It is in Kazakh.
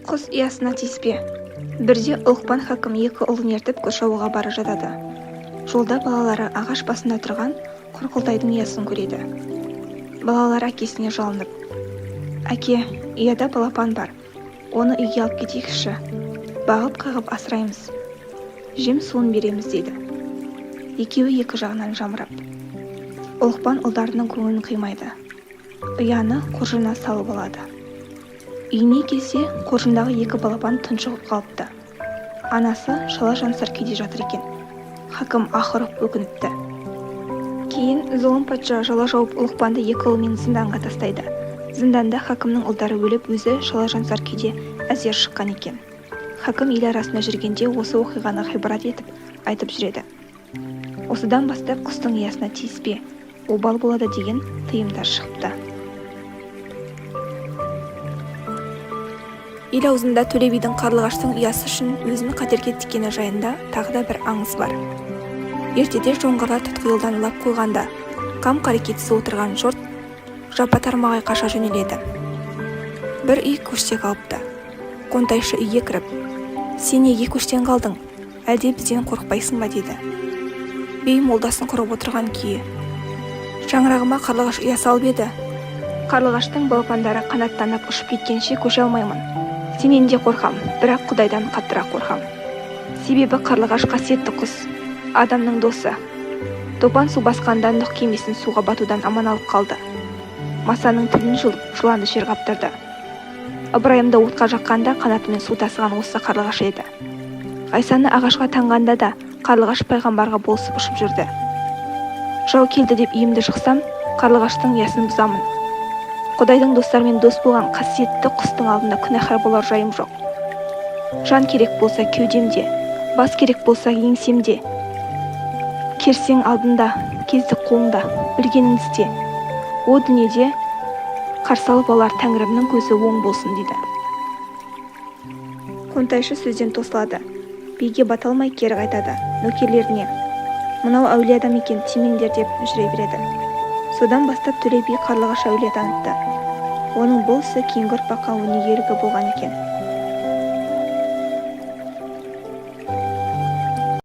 Құс ұясына тиіспе. Бірде Ұлықпан хакім екі ұлын ертіп қоршауға бара жатады. Жолда балалары ағаш басында тұрған құрқылтайдың ұясын көреді. Балалар әкесіне жалынып: «Әке, ұяда балапан бар. Оны үйге алып кетейікші. Бағып қағып асыраймыз. Жем суын береміз» дейді. Екеуі екі жағынан жамырап. Ұлықпан ұлдарының көңілін қимайды. Ұяны қоржына салып алады. Үйіне келсе, қоржындағы екі балапан тұншығып қалыпты. Анасы шала жансар күйде жатыр екен. Хакім ақырып өкініпті. Кейін зұлым патша жала жауып Ұлықпанды екі ұлымен зынданға тастайды. Зынданда хакімнің ұлдары өліп, өзі шала жансар күйде әзер шыққан екен. Хакім ел арасында жүргенде осы оқиғаны ғибрат етіп айтып жүреді. Осыдан бастап құстың ұясына тиіспе, обал болады деген тыйымдар шығыпты. Ел аузында Төле бидің қарлығаштың ұясы үшін өзін қатерге тіккені жайында тағы да бір аңыз бар. Ертеде жоңғарлар тұтқиылдан лап қойғанда, қам қарекетсіз отырған жұрт жапа-тармағай қаша жөнеледі. Бір үй көште қалыпты. Қонтайшы үйге кіріп: «Сен неге көштен қалдың? Әлде бізден қорықпайсың ба?» дейді. Бей молдасын құрып отырған күйі: «Шаңырағыма қарлығаш ұя салып еді. Қарлығаштың балапандары қанаттанып ұшып кеткенше көше алмаймын. Сенен де қорқам, бірақ Құдайдан қаттырақ қорқам. Себебі қарлығаш қасиетті құс, адамның досы. Топан су басқанда Нұх кемесін суға батудан аман алып қалды. Масаның тілін жұлып, жыланды жер қаптырды. Ыбырайымды отқа жаққанда қанатымен су тасыған осы қарлығаш еді. Ғайсаны ағашқа таңғанда да қарлығаш пайғамбарға болысып ұшып жүрді. Жау келді деп үйімді шықсам, қарлығаштың ұясын бұзамын. Құдайдың достарымен дос болған қасиетті құстың алдында күнәһар болар жайым жоқ. Жан керек болса кеудемде, бас керек болса еңсемде. Керсең алдында, кездік қолыңда, білгеніңді істе. О дүниеде қарсы алып алар Тәңірімнің көзі оң болсын» дейді. Қонтайшы сөзден тосылады. Биге бата алмай кері қайтады. Нөкерлеріне: «Мынау әулие адам екен, тимеңдер» деп жүре береді. Содан бастап Төле би қарлығаш әулие танытты. Оның бұл ісі кейінгі ұрпаққа өнеге үлгі болған екен.